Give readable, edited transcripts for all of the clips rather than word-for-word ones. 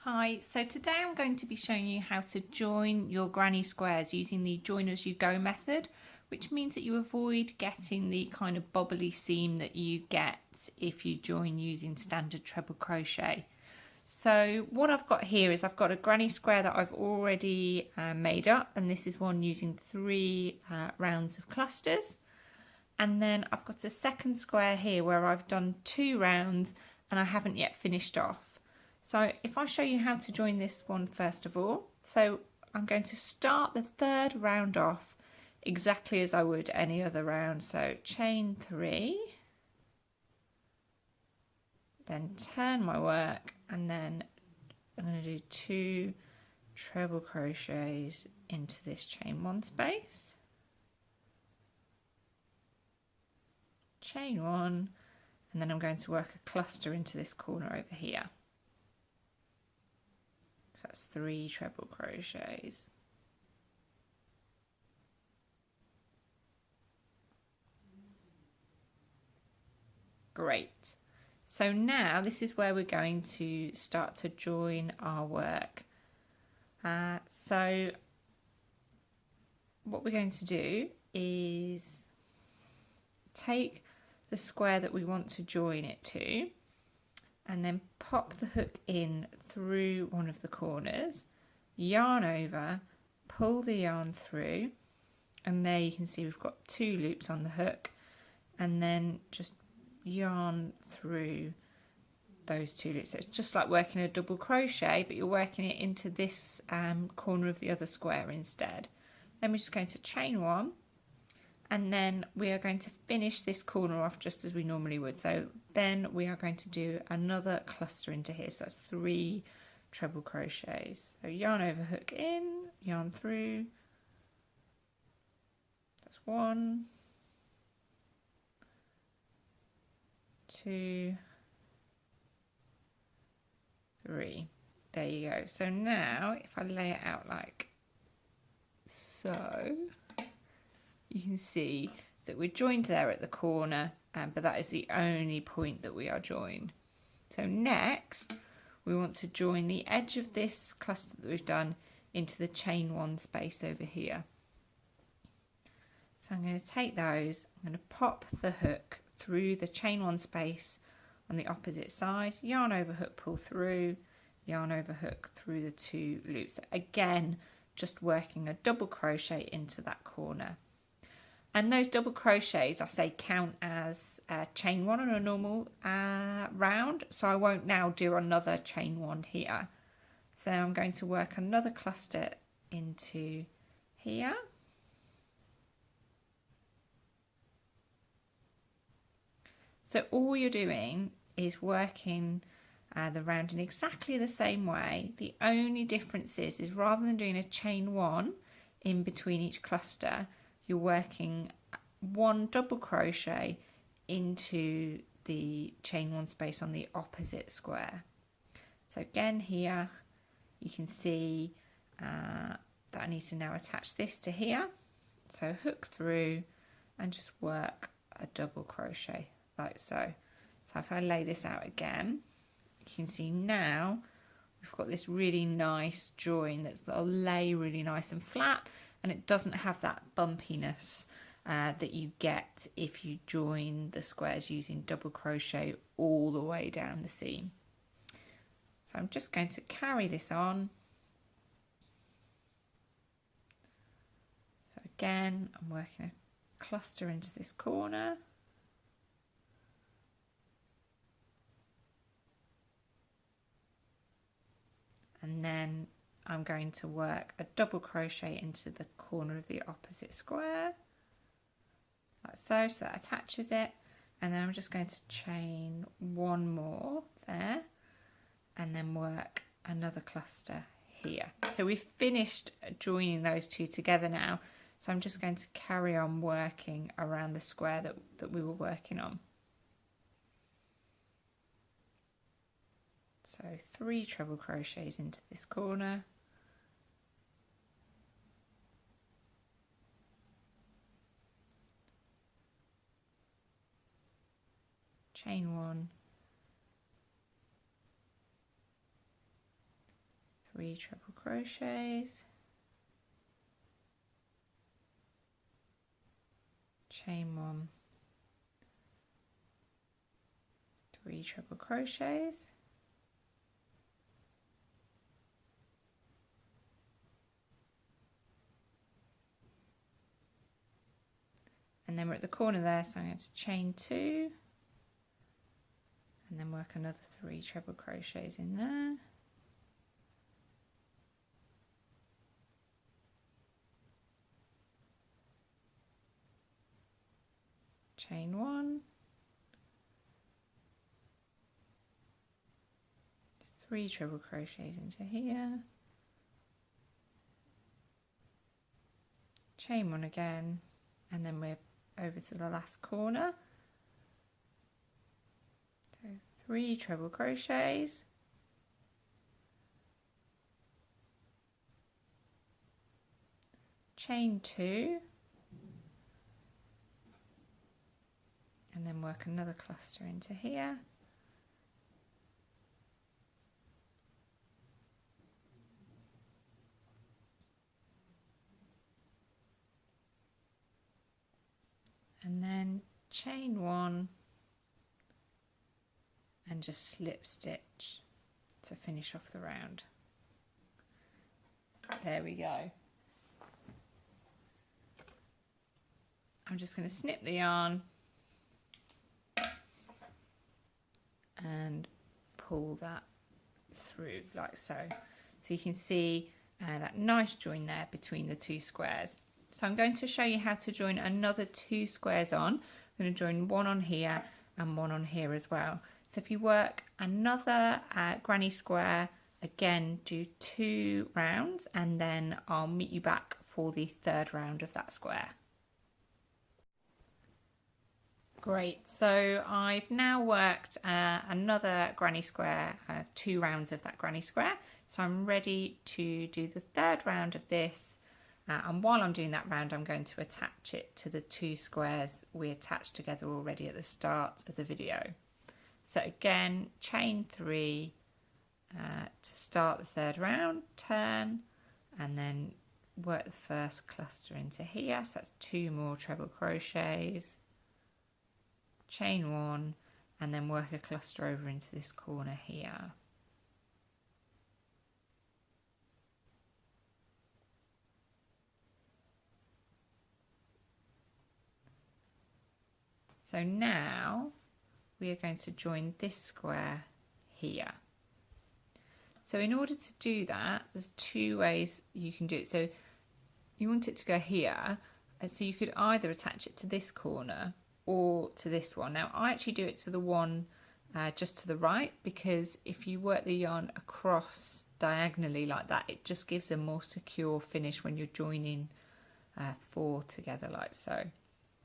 Hi, so today I'm going to be showing you how to join your granny squares using the join as you go method, which means that you avoid getting the kind of bobbly seam that you get if you join using standard treble crochet. So what I've got here is I've got a granny square that I've already made up, and this is one using 3 rounds of clusters. And then I've got a second square here where I've done 2 rounds and I haven't yet finished off. So if I show you how to join this one first of all, so I'm going to start the 3rd round off exactly as I would any other round. So chain 3, then turn my work, and then I'm going to do 2 treble crochets into this chain 1 space, chain 1, and then I'm going to work a cluster into this corner over here. So that's 3 treble crochets. Great. So now this is where we're going to start to join our work. So what we're going to do is take the square that we want to join it to, and then pop the hook in through one of the corners, yarn over, pull the yarn through, and there you can see we've got 2 loops on the hook, and then just yarn through those 2 loops. So it's just like working a double crochet, but you're working it into this corner of the other square instead. Then we're just going to chain 1, and then we are going to finish this corner off just as we normally would. So then we are going to do another cluster into here. So that's 3 treble crochets. So yarn over, hook in, yarn through. That's 1, 2, 3. There you go. So now if I lay it out like so, you can see that we're joined there at the corner, but that is the only point that we are joined. So next we want to join the edge of this cluster that we've done into the chain 1 space over here. So I'm going to take those, I'm going to pop the hook through the chain 1 space on the opposite side, yarn over, hook, pull through, yarn over, hook through the 2 loops. Again, just working a double crochet into that corner. And those double crochets, I say, count as chain 1 on a normal round. So I won't now do another chain 1 here. So I'm going to work another cluster into here. So all you're doing is working the round in exactly the same way. The only difference is rather than doing a chain 1 in between each cluster, you're working 1 double crochet into the chain 1 space on the opposite square. So again here you can see that I need to now attach this to here. So hook through and just work a double crochet like so. So if I lay this out again, you can see now we've got this really nice join that'll lay really nice and flat, and it doesn't have that bumpiness that you get if you join the squares using double crochet all the way down the seam. So I'm just going to carry this on. So again, I'm working a cluster into this corner. And then I'm going to work a double crochet into the corner of the opposite square, like so, so that attaches it, and then I'm just going to chain 1 more there, and then work another cluster here. So we've finished joining those 2 together now, so I'm just going to carry on working around the square that we were working on. So 3 treble crochets into this corner, chain 1, 3 treble crochets, chain 1, 3 treble crochets, and then we're at the corner there, so I'm going to chain 2 and then work another 3 treble crochets in there. Chain 1, 3 treble crochets into here, chain 1 again, and then we're over to the last corner. So 3 treble crochets, chain 2, and then work another cluster into here, and then chain 1 and just slip stitch to finish off the round. There we go. I'm just going to snip the yarn and pull that through like so. So you can see that nice join there between the 2 squares. So I'm going to show you how to join another 2 squares on. I'm going to join one on here and one on here as well. So if you work another granny square, again do 2 rounds, and then I'll meet you back for the 3rd round of that square. Great, so I've now worked another granny square, 2 rounds of that granny square. So I'm ready to do the 3rd round of this. And while I'm doing that round, I'm going to attach it to the 2 squares we attached together already at the start of the video. So again, chain 3 to start the 3rd round, turn, and then work the first cluster into here. So that's 2 more treble crochets, chain 1, and then work a cluster over into this corner here. So now we are going to join this square here. So in order to do that, there's 2 ways you can do it. So you want it to go here, so you could either attach it to this corner or to this one. Now I actually do it to the one just to the right, because if you work the yarn across diagonally like that, it just gives a more secure finish when you're joining 4 together like so.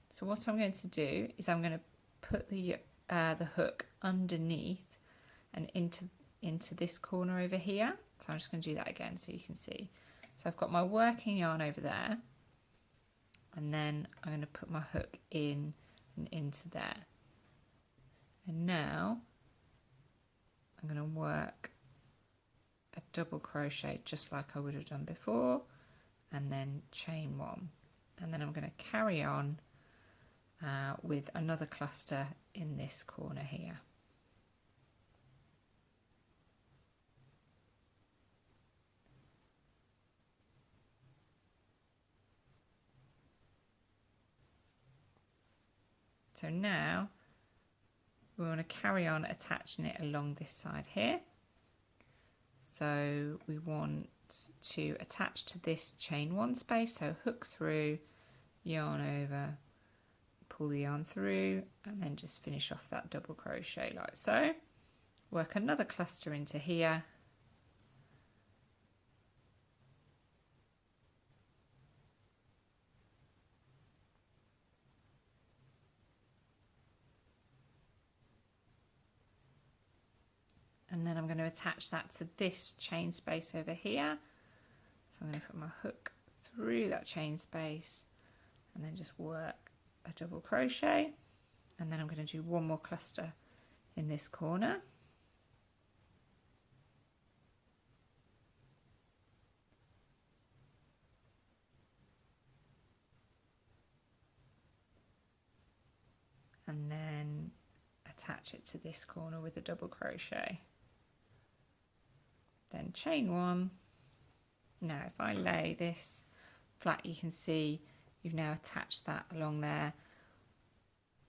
So what I'm going to do is I'm going to put the hook underneath and into this corner over here. So I'm just going to do that again so you can see. So I've got my working yarn over there, and then I'm going to put my hook in and into there. And now I'm going to work a double crochet just like I would have done before, and then chain 1. And then I'm going to carry on with another cluster in this corner here. So now we want to carry on attaching it along this side here. So we want to attach to this chain 1 space, so hook through, yarn over, pull the yarn through, and then just finish off that double crochet like so. Work another cluster into here, and then I'm going to attach that to this chain space over here. So I'm going to put my hook through that chain space and then just work a double crochet, and then I'm going to do 1 more cluster in this corner. and then attach it to this corner with a double crochet. Then chain one. Now if I lay this flat, you can see you've now attached that along there.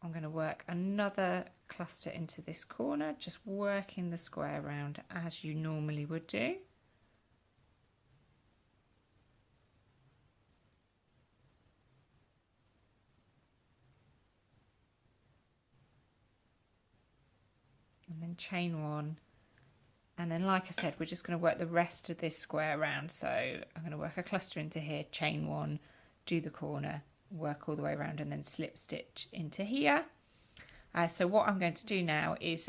I'm going to work another cluster into this corner, just working the square round as you normally would do. And then chain one. And then, like I said, we're just going to work the rest of this square round. So I'm going to work a cluster into here, chain one, do the corner, work all the way around, and then slip stitch into here. So what I'm going to do now is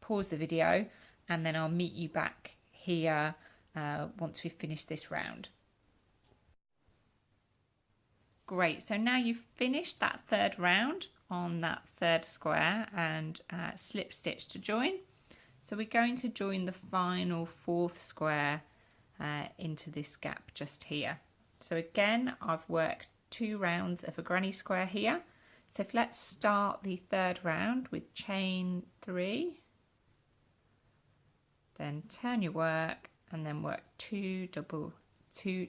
pause the video, and then I'll meet you back here once we've finished this round. Great, so now you've finished that third round on that third square and slip stitch to join. So we're going to join the final fourth square into this gap just here. So again, I've worked 2 rounds of a granny square here. So let's start the third round with chain 3, then turn your work and then work 2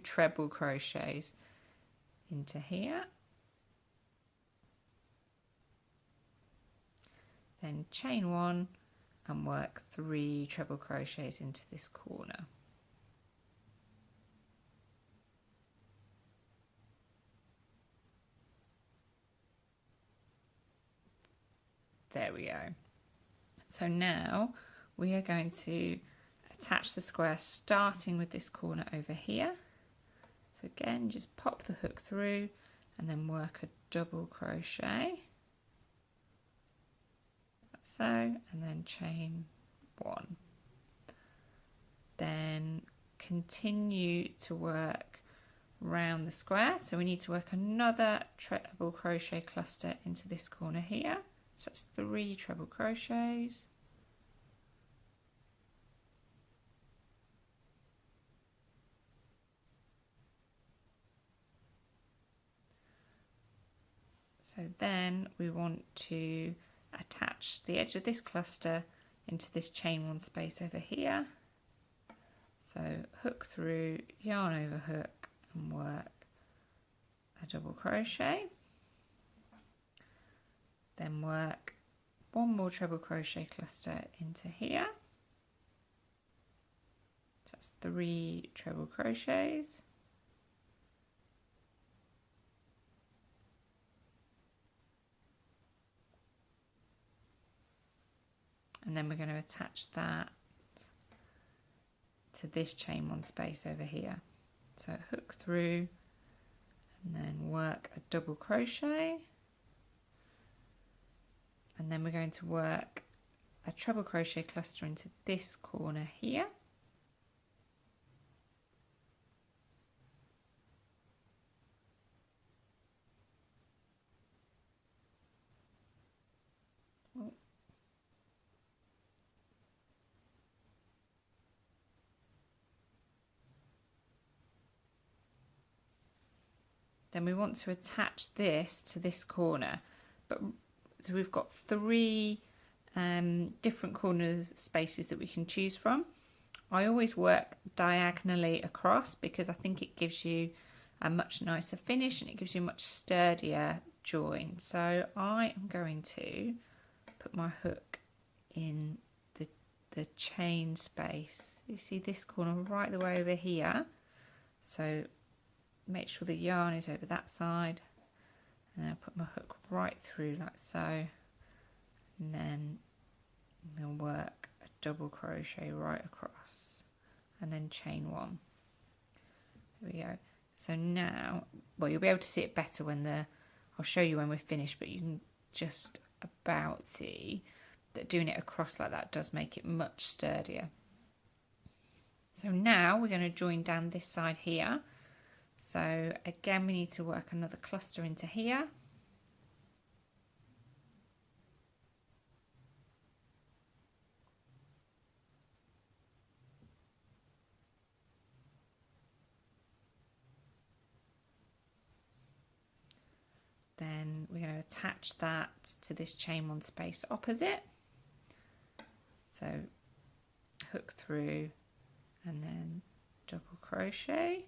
treble crochets into here. Then chain 1 and work 3 treble crochets into this corner. There we go. So now we are going to attach the square starting with this corner over here. So again, just pop the hook through and then work a double crochet. So, and then chain 1. Then continue to work round the square. So we need to work another treble crochet cluster into this corner here. So that's 3 treble crochets. So then we want to attach the edge of this cluster into this chain 1 space over here. So hook through, yarn over hook and work a double crochet. Then work 1 more treble crochet cluster into here. So that's 3 treble crochets. And then we're going to attach that to this chain 1 space over here. So hook through and then work a double crochet. And then we're going to work a treble crochet cluster into this corner here. Then we want to attach this to this corner, but so we've got 3 different corners spaces that we can choose from. I always work diagonally across because I think it gives you a much nicer finish and it gives you a much sturdier join. So I am going to put my hook in the chain space. You see this corner right the way over here. So make sure the yarn is over that side, and then I put my hook right through like so, and then I'll work a double crochet right across and then chain 1. There we go. So now, well, you'll be able to see it better when I'll show you when we're finished, but you can just about see that doing it across like that does make it much sturdier. So now we're going to join down this side here. So again, we need to work another cluster into here. Then then we're going to attach that to this chain one space opposite. So hook through and then double crochet,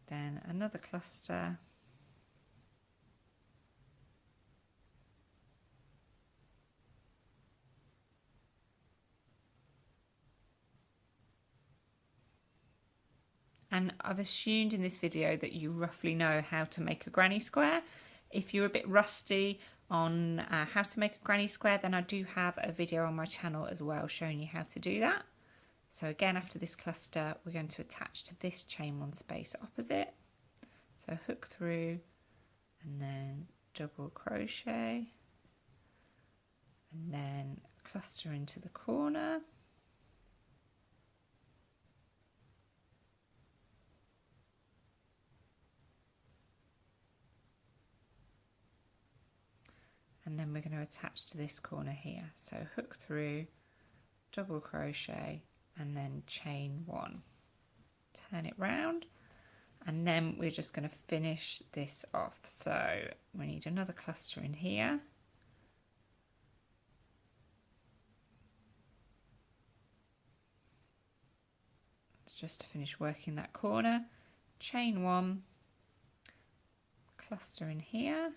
then another cluster, and I've assumed in this video that you roughly know how to make a granny square. If you're a bit rusty on how to make a granny square, then I do have a video on my channel as well showing you how to do that. So again, after this cluster, we're going to attach to this chain one space opposite. So hook through and then double crochet and then cluster into the corner. And then we're going to attach to this corner here. So hook through, double crochet, and then chain one. Turn it round, and then we're just going to finish this off. So we need another cluster in here. It's just to finish working that corner. Chain one, cluster in here.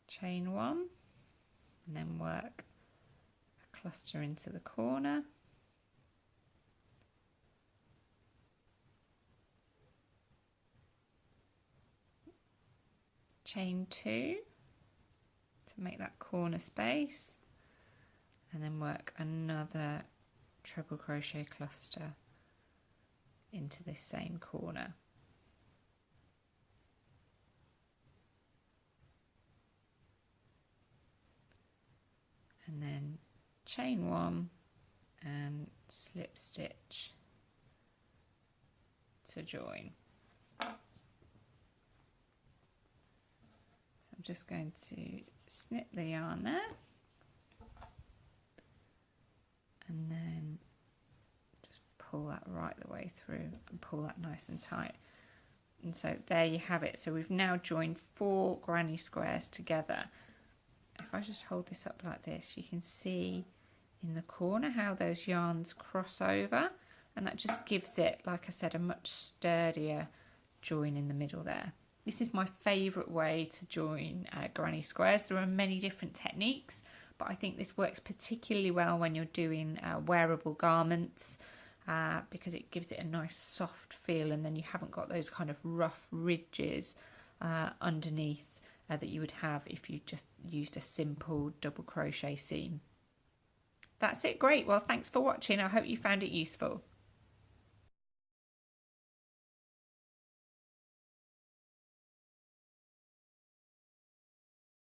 Chain one, and then work a cluster into the corner, chain two to make that corner space, and then work another treble crochet cluster into this same corner. And then chain one and slip stitch to join. So I'm just going to snip the yarn there and then just pull that right the way through and pull that nice and tight. And so there you have it. So we've now joined 4 granny squares together. If I just hold this up like this, you can see in the corner how those yarns cross over, and that just gives it, like I said, a much sturdier join in the middle there. This is my favourite way to join granny squares. There are many different techniques, but I think this works particularly well when you're doing wearable garments because it gives it a nice soft feel, and then you haven't got those kind of rough ridges underneath that you would have if you just used a simple double crochet seam. That's it, great. Well, thanks for watching. I hope you found it useful.